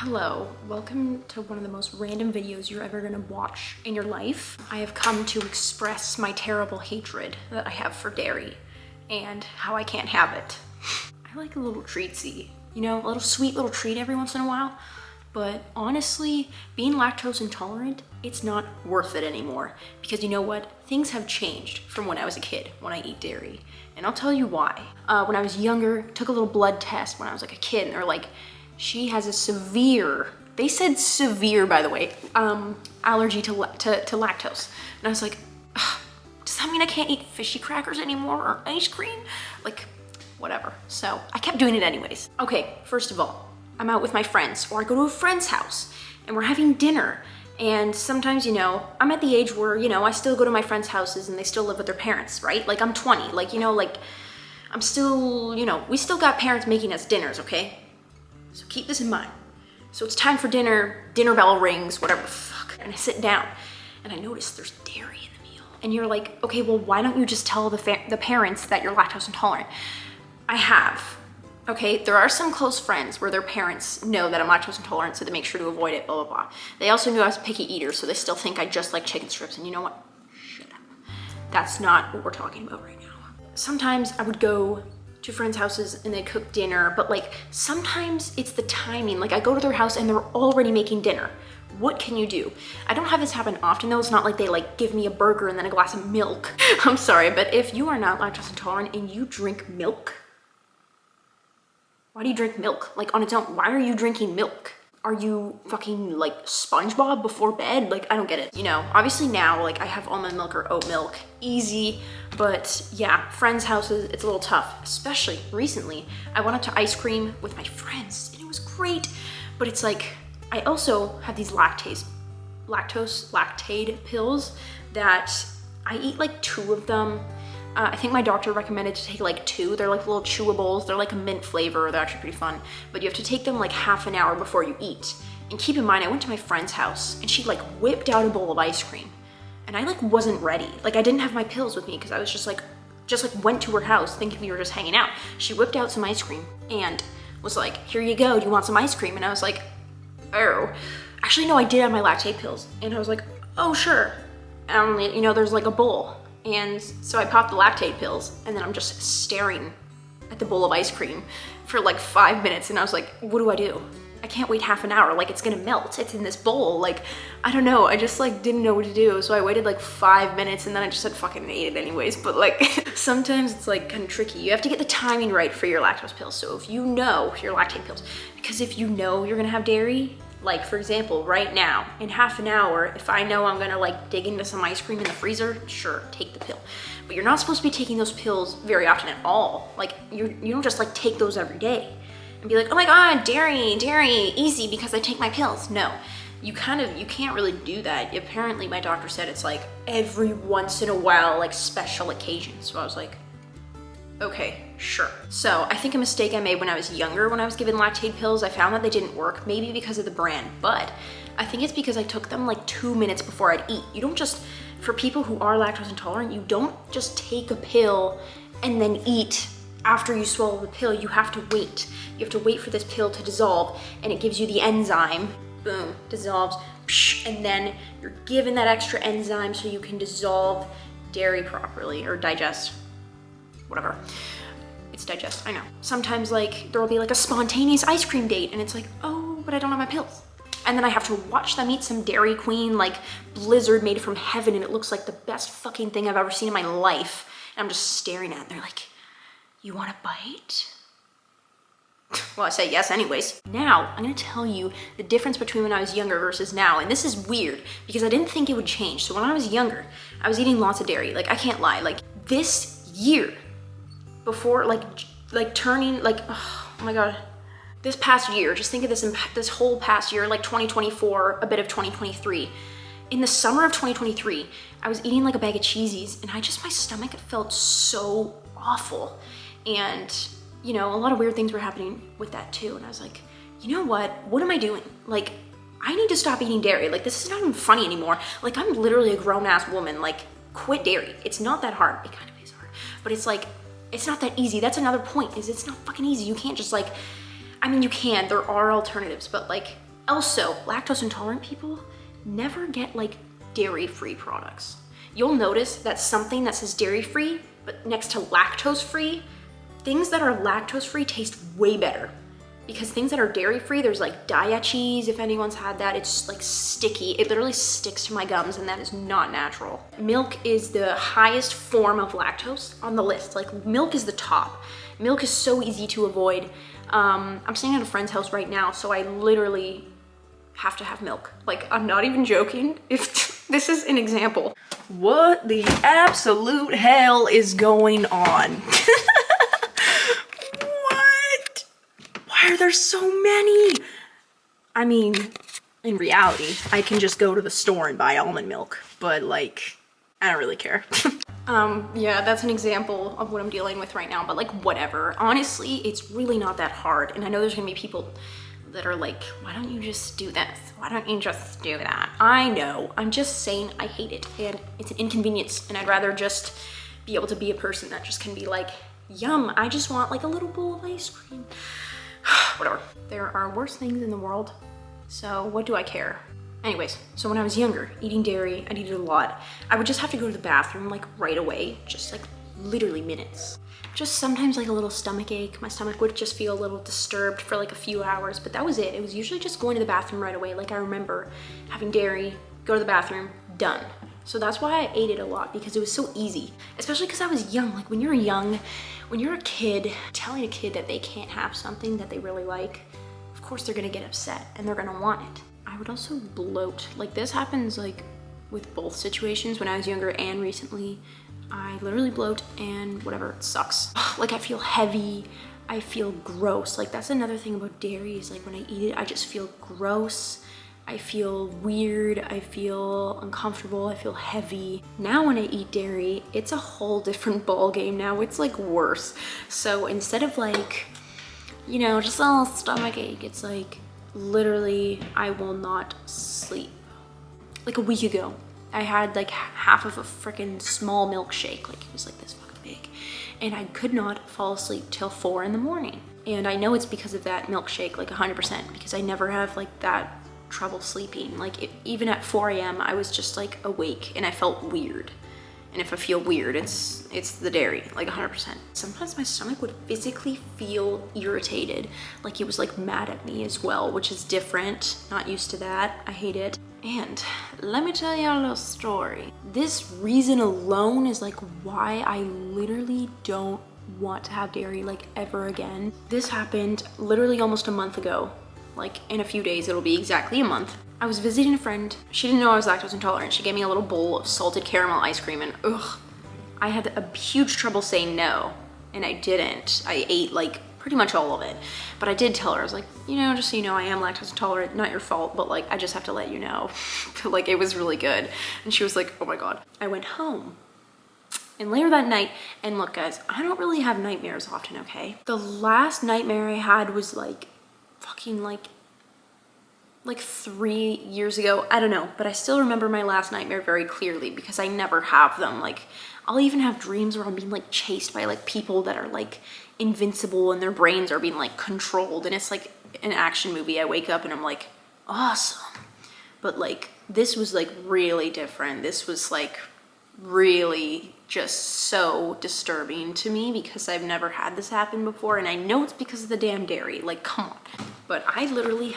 Hello, welcome to one of the most random videos you're ever gonna watch in your life. I have come to express my terrible hatred that I have for dairy and how I can't have it. I like a little treatsy, you know, a little sweet little treat every once in a while. But honestly, being lactose intolerant, it's not worth it anymore. Because you know what? Things have changed from when I was a kid, when I eat dairy. And I'll tell you why. When I was younger, took a little blood test when I was like a kid, and they're like, she has a severe, they said severe, by the way, allergy to lactose. And I was like, does that mean I can't eat fishy crackers anymore or ice cream? Like, whatever. So I kept doing it anyways. Okay, first of all, I'm out with my friends, or I go to a friend's house and we're having dinner. And sometimes, you know, I'm at the age where, you know, I still go to my friends' houses and they still live with their parents, right? Like I'm 20, like, you know, like I'm still, you know, we still got parents making us dinners, okay? So keep this in mind. So it's time for dinner, dinner bell rings, whatever the fuck. And I sit down and I notice there's dairy in the meal. And you're like, okay, well, why don't you just tell the parents that you're lactose intolerant? I have. Okay, there are some close friends where their parents know that I'm lactose intolerant, so they make sure to avoid it, blah, blah, blah. They also knew I was a picky eater, so they still think I just like chicken strips. And you know what? Shut up. That's not what we're talking about right now. Sometimes I would go to friends' houses and they cook dinner, but like sometimes it's the timing. Like I go to their house and they're already making dinner. What can you do? I don't have this happen often though. It's not like they like give me a burger and then a glass of milk. I'm sorry, but if you are not lactose intolerant and you drink milk, why do you drink milk? Like on its own, why are you drinking milk? Are you fucking like SpongeBob before bed? Like, I don't get it. You know, obviously now, like I have almond milk or oat milk, easy. But yeah, friends' houses, it's a little tough. Especially recently, I went out to ice cream with my friends and it was great. But it's like, I also have these lactate pills that I eat like 2 of them. I think my doctor recommended to take like 2. They're like little chewables. They're like a mint flavor. They're actually pretty fun. But you have to take them like half an hour before you eat. And keep in mind, I went to my friend's house and she like whipped out a bowl of ice cream. And I like wasn't ready. Like I didn't have my pills with me because I was just like went to her house thinking we were just hanging out. She whipped out some ice cream and was like, here you go. Do you want some ice cream? And I was like, oh. Actually, no, I did have my lactate pills. And I was like, oh, sure. You know, there's like a bowl. And so I popped the lactate pills and then I'm just staring at the bowl of ice cream for like 5 minutes. And I was like, what do I do? I can't wait half an hour. Like it's gonna melt. It's in this bowl. Like, I don't know. I just like didn't know what to do. So I waited like 5 minutes and then I just said fucking ate it anyways. But like sometimes it's like kind of tricky. You have to get the timing right for your lactose pills. So if you know your lactate pills, because if you know you're gonna have dairy, like for example, right now, in half an hour, if I know I'm gonna like dig into some ice cream in the freezer, sure, take the pill. But you're not supposed to be taking those pills very often at all. Like you don't just like take those every day and be like, oh my God, dairy, easy because I take my pills. No, you can't really do that. Apparently my doctor said it's like every once in a while, like special occasions. So I was like, okay, sure. So I think a mistake I made when I was younger, when I was given lactate pills, I found that they didn't work, maybe because of the brand, but I think it's because I took them like 2 minutes before I'd eat. You don't just, for people who are lactose intolerant, you don't just take a pill and then eat after you swallow the pill. You have to wait. You have to wait for this pill to dissolve and it gives you the enzyme, boom, dissolves, and then you're given that extra enzyme so you can dissolve dairy properly or digest. Whatever. It's digest, I know. Sometimes like there will be like a spontaneous ice cream date and it's like, oh, but I don't have my pills. And then I have to watch them eat some Dairy Queen like blizzard made from heaven and it looks like the best fucking thing I've ever seen in my life. And I'm just staring at it. They're like, you want a bite? Well, I say yes anyways. Now, I'm gonna tell you the difference between when I was younger versus now. And this is weird because I didn't think it would change. So when I was younger, I was eating lots of dairy. Like I can't lie, like this year, before like turning like, oh my God, this past year, just think of this whole past year, like 2024, a bit of 2023. In the summer of 2023, I was eating like a bag of cheesies and my stomach felt so awful. And you know, a lot of weird things were happening with that too. And I was like, you know what am I doing? Like, I need to stop eating dairy. Like, this is not even funny anymore. Like, I'm literally a grown ass woman. Like, quit dairy. It's not that hard. It kind of is hard, but it's like, it's not that easy. That's another point, is it's not fucking easy. You can't just like, I mean, you can, there are alternatives, but like, Also, lactose intolerant people never get like dairy-free products. You'll notice that something that says dairy-free, but next to lactose-free, things that are lactose-free taste way better. Because things that are dairy-free, there's like Daiya cheese, if anyone's had that, it's like sticky. It literally sticks to my gums and that is not natural. Milk is the highest form of lactose on the list. Like milk is the top. Milk is so easy to avoid. I'm staying at a friend's house right now, so I literally have to have milk. Like, I'm not even joking. If this is an example. What the absolute hell is going on? Why are there so many? I mean, in reality, I can just go to the store and buy almond milk, but like, I don't really care. Yeah, that's an example of what I'm dealing with right now, but like, whatever. Honestly, it's really not that hard. And I know there's gonna be people that are like, why don't you just do this? Why don't you just do that? I know, I'm just saying I hate it and it's an inconvenience and I'd rather just be able to be a person that just can be like, yum, I just want like a little bowl of ice cream. Whatever. There are worse things in the world, so what do I care? Anyways, so when I was younger, eating dairy, I needed a lot. I would just have to go to the bathroom like right away, just like literally minutes. Just sometimes like a little stomach ache. My stomach would just feel a little disturbed for like a few hours, but that was it. It was usually just going to the bathroom right away. Like I remember having dairy, go to the bathroom, done. So that's why I ate it a lot, because it was so easy, especially because I was young. Like when you're young, when you're a kid, telling a kid that they can't have something that they really like, of course they're gonna get upset and they're gonna want it. I would also bloat. Like this happens like with both situations, when I was younger and recently. I literally bloat and whatever, it sucks. Like I feel heavy, I feel gross. Like that's another thing about dairy is like when I eat it, I just feel gross. I feel weird, I feel uncomfortable, I feel heavy. Now when I eat dairy, it's a whole different ball game now. It's like worse. So instead of like, you know, just a little stomach ache, it's like literally I will not sleep. Like a week ago, I had like half of a freaking small milkshake. Like it was like this fucking big. And I could not fall asleep till 4 in the morning. And I know it's because of that milkshake, like 100%, because I never have like that trouble sleeping. Like even at 4 a.m. I was just like awake and I felt weird. And if I feel weird, it's the dairy, like 100%. Sometimes my stomach would physically feel irritated, like it was like mad at me as well, which is different. Not used to that. I hate it. And let me tell you a little story. This reason alone is like why I literally don't want to have dairy like ever again. This happened literally almost a month ago. Like in a few days, it'll be exactly a month. I was visiting a friend. She didn't know I was lactose intolerant. She gave me a little bowl of salted caramel ice cream and ugh, I had a huge trouble saying no, and I didn't. I ate like pretty much all of it, but I did tell her, I was like, you know, just so you know, I am lactose intolerant, not your fault, but like, I just have to let you know. Like it was really good. And she was like, oh my God. I went home. And later that night, and look guys, I don't really have nightmares often, okay? The last nightmare I had was like, fucking like 3 years ago. I don't know, but I still remember my last nightmare very clearly because I never have them. Like I'll even have dreams where I'm being like chased by like people that are like invincible and their brains are being like controlled, and it's like an action movie. I wake up and I'm like, awesome. But like this was like really different. This was like really just so disturbing to me because I've never had this happen before, and I know it's because of the damn dairy. Like, come on. But I literally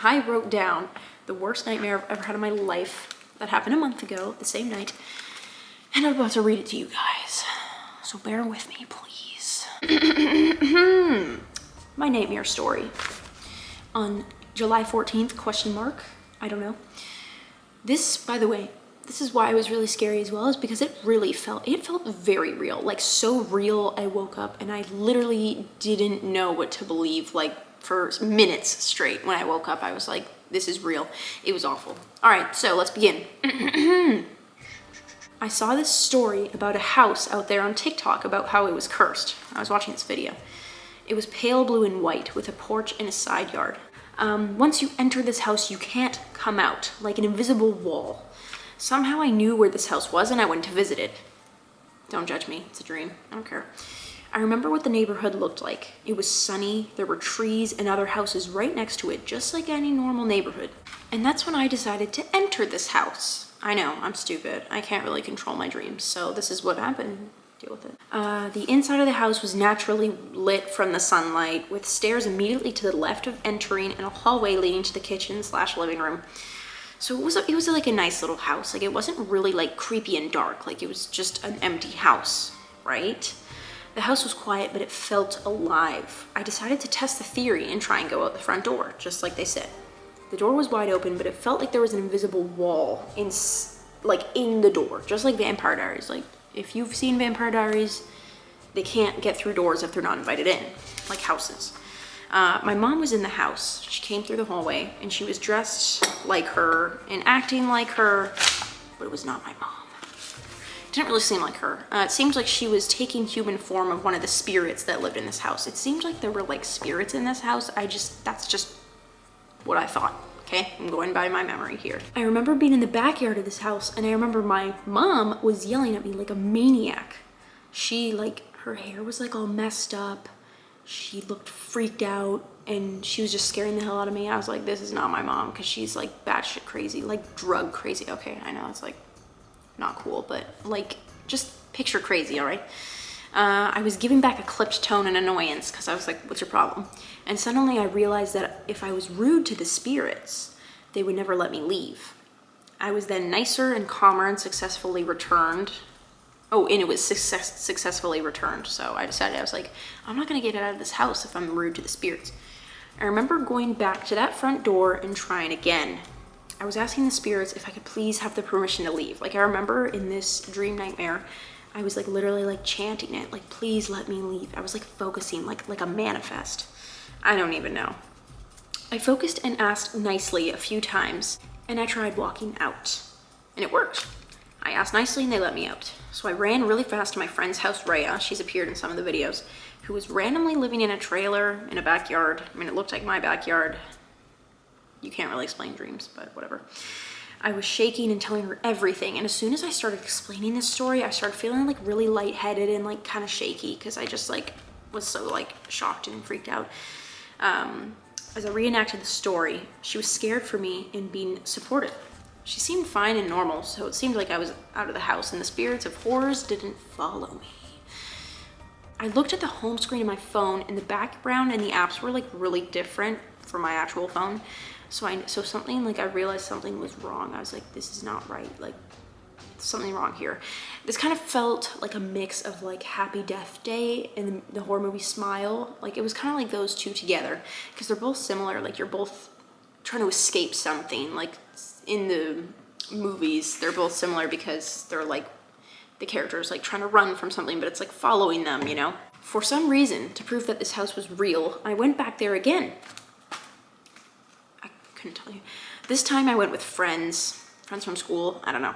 I wrote down the worst nightmare I've ever had in my life that happened a month ago, the same night, and I'm about to read it to you guys. So bear with me, please. My nightmare story. On July 14th, question mark, I don't know. This, by the way, this is why it was really scary as well, is because it felt very real, like so real. I woke up and I literally didn't know what to believe, like for minutes straight. When I woke up, I was like, this is real. It was awful. All right, so let's begin. I saw this story about a house out there on TikTok about how it was cursed. I was watching this video. It was pale blue and white with a porch and a side yard. Once you enter this house, you can't come out, like an invisible wall. Somehow I knew where this house was and I went to visit it. Don't judge me, it's a dream, I don't care. I remember what the neighborhood looked like. It was sunny, there were trees and other houses right next to it, just like any normal neighborhood. And that's when I decided to enter this house. I know, I'm stupid. I can't really control my dreams, so this is what happened. Deal with it. The inside of the house was naturally lit from the sunlight, with stairs immediately to the left of entering and a hallway leading to the kitchen / living room. So it was like a nice little house. Like, it wasn't really like creepy and dark. Like, it was just an empty house, right? The house was quiet, but it felt alive. I decided to test the theory and try and go out the front door, just like they said. The door was wide open, but it felt like there was an invisible wall in the door, just like Vampire Diaries. Like, if you've seen Vampire Diaries, they can't get through doors if they're not invited in, like houses. My mom was in the house. She came through the hallway, and she was dressed like her and acting like her, but it was not my mom. It didn't really seem like her. It seemed like she was taking human form of one of the spirits that lived in this house. It seemed like there were like spirits in this house. That's just what I thought. Okay, I'm going by my memory here. I remember being in the backyard of this house, and I remember my mom was yelling at me like a maniac. Her hair was like all messed up. She looked freaked out, and she was just scaring the hell out of me. I was like, this is not my mom, because she's like batshit crazy, like drug crazy. Okay, I know it's like not cool, but like just picture crazy, all right? I was giving back a clipped tone and annoyance because I was like, what's your problem? And suddenly I realized that if I was rude to the spirits, they would never let me leave. I was then nicer and calmer and successfully returned. Oh, and it was successfully returned. So I decided, I was like, I'm not gonna get out of this house if I'm rude to the spirits. I remember going back to that front door and trying again. I was asking the spirits if I could please have the permission to leave. Like, I remember in this dream nightmare, I was like literally like chanting it, like, please let me leave. I was like focusing like a manifest. I don't even know. I focused and asked nicely a few times, and I tried walking out, and it worked. I asked nicely and they let me out. So I ran really fast to my friend's house, Rhea. She's appeared in some of the videos, who was randomly living in a trailer in a backyard. I mean, it looked like my backyard. You can't really explain dreams, but whatever. I was shaking and telling her everything. And as soon as I started explaining this story, I started feeling like really lightheaded and like kind of shaky, because I just like was so like shocked and freaked out. As I reenacted the story, she was scared for me and being supportive. She seemed fine and normal, so it seemed like I was out of the house and the spirits of horrors didn't follow me. I looked at the home screen of my phone, and the background and the apps were like really different from my actual phone. So I realized something was wrong. I was like, this is not right. Like, there's something wrong here. This kind of felt like a mix of like Happy Death Day and the horror movie Smile. Like, it was kind of like those two together, because they're both similar. Like, you're both trying to escape something. Like, in the movies, they're both similar because they're like, the character's like trying to run from something, but it's like following them, you know? For some reason, to prove that this house was real, I went back there again. I couldn't tell you. This time I went with friends from school, I don't know.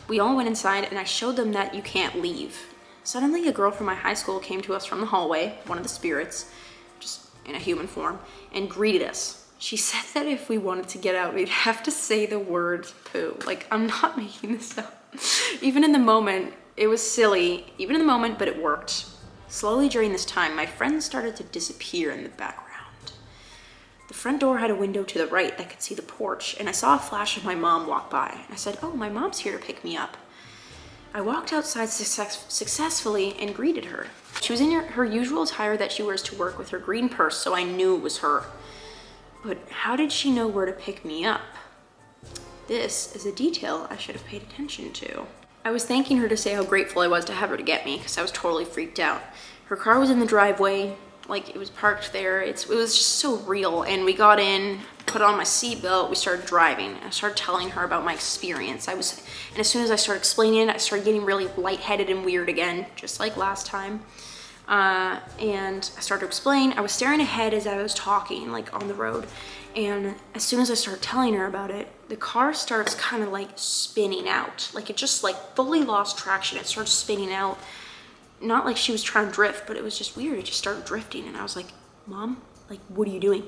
We all went inside, and I showed them that you can't leave. Suddenly, a girl from my high school came to us from the hallway, one of the spirits, just in a human form, and greeted us. She said that if we wanted to get out, we'd have to say the word poo. Like, I'm not making this up. Even in the moment, it was silly. Even in the moment, but it worked. Slowly during this time, my friends started to disappear in the background. The front door had a window to the right that could see the porch, and I saw a flash of my mom walk by. I said, oh, my mom's here to pick me up. I walked outside successfully and greeted her. She was in her usual attire that she wears to work with her green purse, so I knew it was her. But how did she know where to pick me up? This is a detail I should have paid attention to. I was thanking her to say how grateful I was to have her to get me, because I was totally freaked out. Her car was in the driveway, like it was parked there. It was just so real. And we got in, put on my seatbelt, we started driving. I started telling her about my experience. And as soon as I started explaining it, I started getting really lightheaded and weird again, just like last time. And I started to explain. I was staring ahead as I was talking, like on the road. And as soon as I started telling her about it, the car starts kind of like spinning out. Like, it just like fully lost traction. It started spinning out. Not like she was trying to drift, but it was just weird. It just started drifting. And I was like, Mom, like, what are you doing?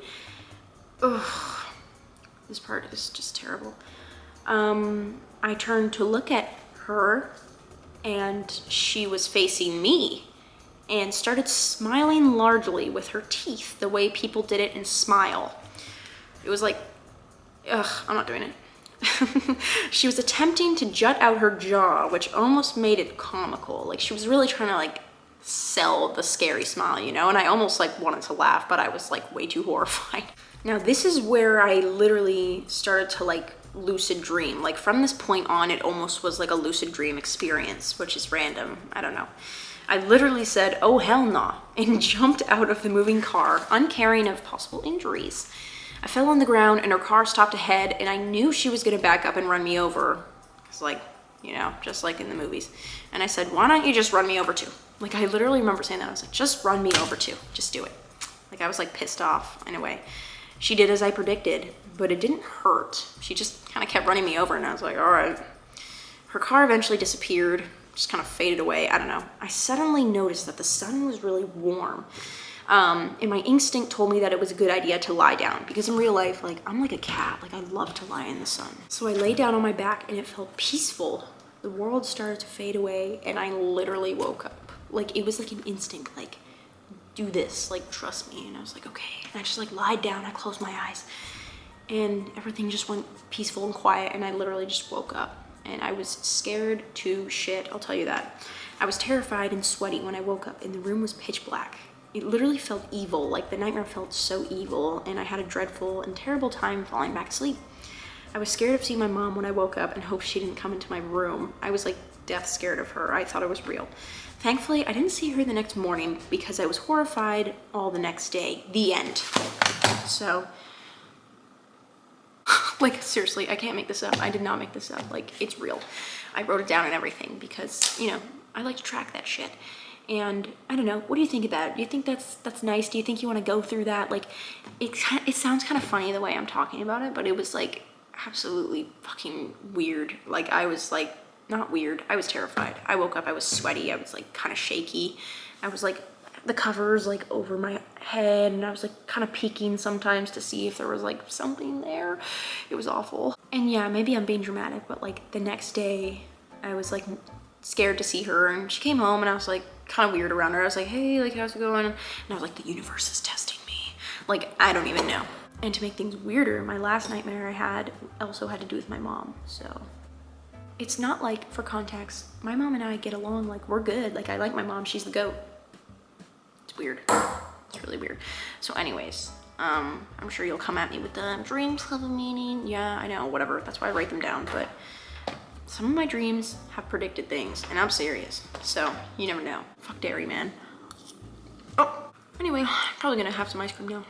Ugh, this part is just terrible. I turned to look at her, and she was facing me. and started smiling largely with her teeth, the way people did it in Smile. It was like, ugh, I'm not doing it. She was attempting to jut out her jaw, which almost made it comical. Like she was really trying to like sell the scary smile, you know? And I almost like wanted to laugh, but I was like way too horrified. Now this is where I literally started to like lucid dream. Like from this point on, it almost was like a lucid dream experience, which is random. I don't know. I literally said, oh hell nah, and jumped out of the moving car, uncaring of possible injuries. I fell on the ground and her car stopped ahead, and I knew she was gonna back up and run me over. Cause like, you know, just like in the movies. And I said, why don't you just run me over too? Like I literally remember saying that. I was like, just run me over too, just do it. Like I was like pissed off in a way. She did as I predicted, but it didn't hurt. She just kind of kept running me over and I was like, all right. Her car eventually disappeared, just kind of faded away. I don't know. I suddenly noticed that the sun was really warm. And my instinct told me that it was a good idea to lie down because in real life, like I'm like a cat, like I love to lie in the sun. So I lay down on my back and it felt peaceful. The world started to fade away and I literally woke up. Like it was like an instinct, like do this, like trust me. And I was like, okay. And I just like lied down, I closed my eyes and everything just went peaceful and quiet and I literally just woke up and I was scared to shit, I'll tell you that. I was terrified and sweaty when I woke up and the room was pitch black. It literally felt evil, like the nightmare felt so evil and I had a dreadful and terrible time falling back asleep. I was scared of seeing my mom when I woke up and hoped she didn't come into my room. I was like death scared of her. I thought it was real. Thankfully, I didn't see her the next morning because I was horrified all the next day. The end. So, like seriously, I can't make this up. I did not make this up. Like it's real. I wrote it down and everything because, you know, I like to track that shit. And I don't know, what do you think of that? Do you think that's nice? Do you think you want to go through that? Like, it sounds kind of funny the way I'm talking about it, but it was like absolutely fucking weird. Like I was like, not weird, I was terrified. I woke up, I was sweaty, I was like kind of shaky. I was like, the covers like over my head and I was like kind of peeking sometimes to see if there was like something there. It was awful. And yeah, maybe I'm being dramatic, but like the next day I was like scared to see her and she came home and I was like kind of weird around her. I was like, hey, like how's it going? And I was like, the universe is testing me. Like, I don't even know. And to make things weirder, my last nightmare I had also had to do with my mom. So it's not like, for context, my mom and I get along, like we're good. Like I like my mom, she's the goat. It's weird. It's really weird. So anyways, I'm sure you'll come at me with the dreams have a meaning. Yeah, I know, whatever. That's why I write them down. But some of my dreams have predicted things and I'm serious. So you never know. Fuck dairy, man. Oh, anyway, probably gonna have some ice cream now.